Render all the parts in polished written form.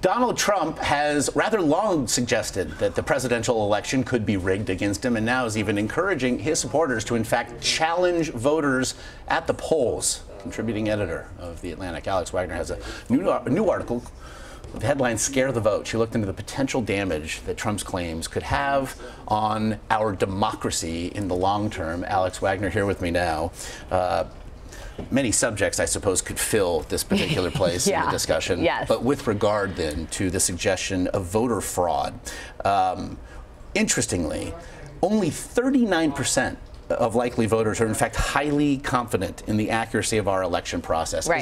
Donald Trump has rather long suggested that the presidential election could be rigged against him, and now is even encouraging his supporters to, in fact, challenge voters at the polls. Contributing editor of The Atlantic, Alex Wagner, has a new article. The headline, "Scare the Vote." She looked into the potential damage that Trump's claims could have on our democracy in the long term. Alex Wagner here with me now. Many subjects, I suppose, could fill this particular place in the discussion. Yes. But with regard, then, to the suggestion of voter fraud, interestingly, only 39% of likely voters are, in fact, highly confident in the accuracy of our election process. Right.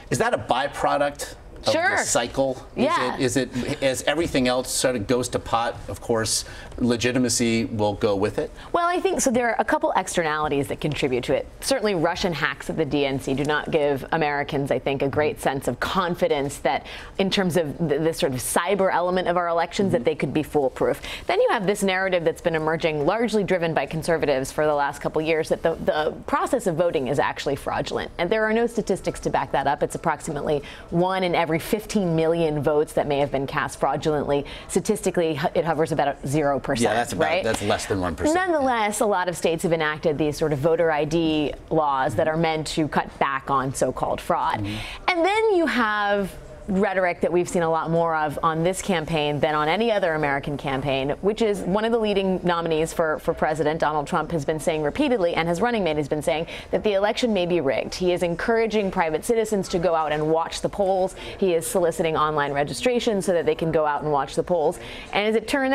Is that a byproduct of the cycle? Yeah. Is it as everything else sort of goes to pot, of course, legitimacy will go with it? Well, I think so. There are a couple externalities that contribute to it. Certainly, Russian hacks at the DNC do not give Americans, I think, a great sense of confidence that in terms of this sort of cyber element of our elections, that they could be foolproof. Then you have this narrative that's been emerging, largely driven by conservatives for the last couple of years, that the process of voting is actually fraudulent. And there are no statistics to back that up. It's approximately 1 in every 15 million votes that may have been cast fraudulently. Statistically, it hovers about 0%. Yeah, that's right? That's less than 1%. Nonetheless, a lot of states have enacted these sort of voter ID laws that are meant to cut back on so-called fraud. And then you have rhetoric that we've seen a lot more of on this campaign than on any other American campaign, which is one of the leading nominees for president, Donald Trump, has been saying repeatedly, and his running mate has been saying, that the election may be rigged. He is encouraging private citizens to go out and watch the polls. He is soliciting online registration so that they can go out and watch the polls. And as it turns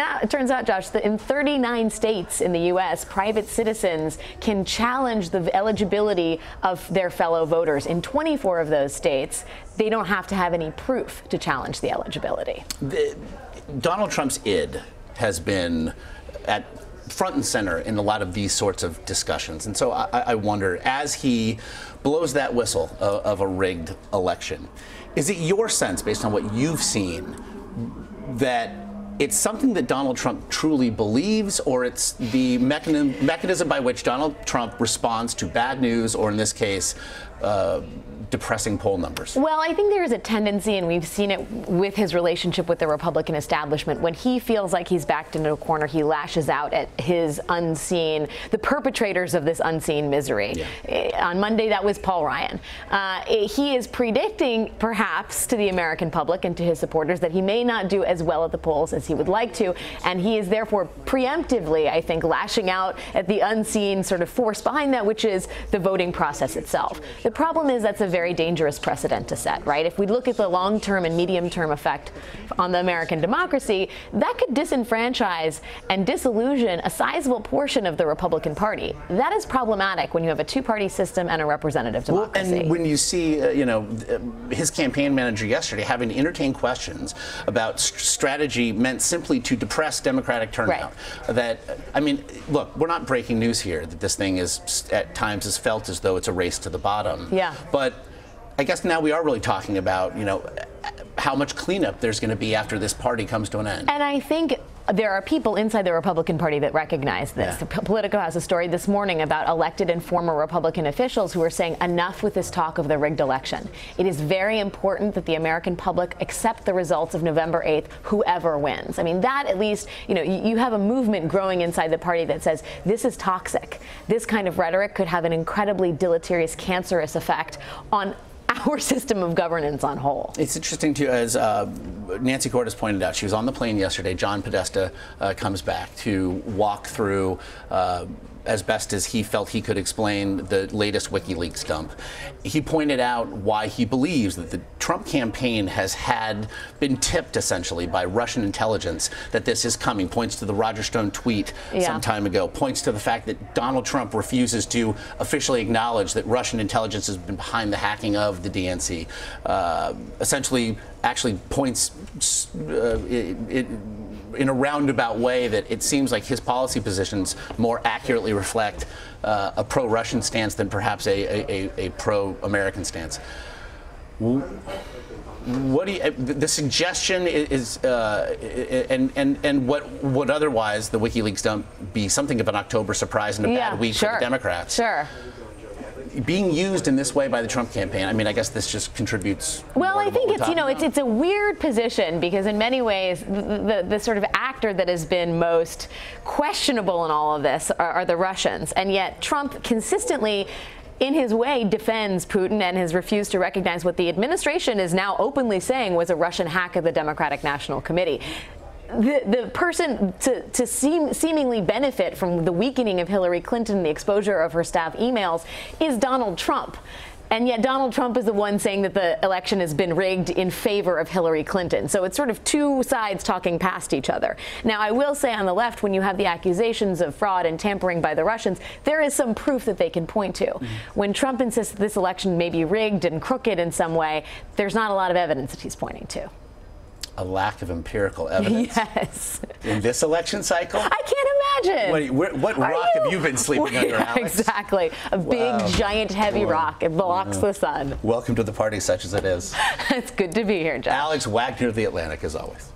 out, Josh, that in 39 states in the U.S., private citizens can challenge the eligibility of their fellow voters. In 24 of those states, they don't have to have any proof to challenge the eligibility. Donald Trump's id has been at front and center in a lot of these sorts of discussions. And so I wonder, as he blows that whistle of a rigged election, is it your sense, based on what you've seen, that it's something that Donald Trump truly believes, or it's the mechanism by which Donald Trump responds to bad news, or in this case, depressing poll numbers? Well, I think there is a tendency, and we've seen it with his relationship with the Republican establishment, when he feels like he's backed into a corner, he lashes out at the perpetrators of this unseen misery. Yeah. On Monday, that was Paul Ryan. He is predicting, perhaps, to the American public and to his supporters that he may not do as well at the polls as he would like to, and he is therefore preemptively, I think, lashing out at the unseen sort of force behind that, which is the voting process itself. The problem is that's a very dangerous precedent to set, right? If we look at the long-term and medium-term effect on the American democracy, that could disenfranchise and disillusion a sizable portion of the Republican Party. That is problematic when you have a two-party system and a representative democracy. Well, and when you see, his campaign manager yesterday having to entertain questions about strategy meant simply to depress Democratic turnout. Right. Look, we're not breaking news here that this thing is at times is felt as though it's a race to the bottom. Yeah. But I guess now we are really talking about, how much cleanup there's going to be after this party comes to an end. And I think there are people inside the Republican Party that recognize this. Yeah. Politico has a story this morning about elected and former Republican officials who are saying enough with this talk of the rigged election. It is very important that the American public accept the results of November 8th, whoever wins. I mean, that at least, you have a movement growing inside the party that says this is toxic. This kind of rhetoric could have an incredibly deleterious, cancerous effect on our system of governance on whole. It's interesting, too, as Nancy Cordes pointed out, she was on the plane yesterday. John Podesta comes back to walk through, as best as he felt he could explain, the latest WikiLeaks dump. He pointed out why he believes that the Trump campaign has been tipped, essentially, by Russian intelligence that this is coming. Points to the Roger Stone tweet some time ago. Points to the fact that Donald Trump refuses to officially acknowledge that Russian intelligence has been behind the hacking of the DNC. Essentially, actually points in a roundabout way that it seems like his policy positions more accurately reflect a pro-Russian stance than perhaps a pro-American stance. What do you, the suggestion is, and what would otherwise the WikiLeaks dump be something of an October surprise and a bad week for the Democrats? Sure. being used in this way by the Trump campaign, I mean, I guess this just contributes. Well, I think it's, about. it's a weird position because in many ways the sort of actor that has been most questionable in all of this are the Russians, and yet Trump consistently, in his way, defends Putin and has refused to recognize what the administration is now openly saying was a Russian hack of the Democratic National Committee. The person to seemingly benefit from the weakening of Hillary Clinton, the exposure of her staff emails, is Donald Trump. And yet Donald Trump is the one saying that the election has been rigged in favor of Hillary Clinton. So it's sort of two sides talking past each other. Now, I will say on the left, when you have the accusations of fraud and tampering by the Russians, there is some proof that they can point to. When Trump insists that this election may be rigged and crooked in some way, there's not a lot of evidence that he's pointing to. A lack of empirical evidence? Yes. In this election cycle? I can't imagine. What rock have you been sleeping under, Alex? Exactly. A big, giant, heavy rock. It blocks the sun. Welcome to the party, such as it is. It's good to be here, Jeff. Alex Wagner of The Atlantic, as always.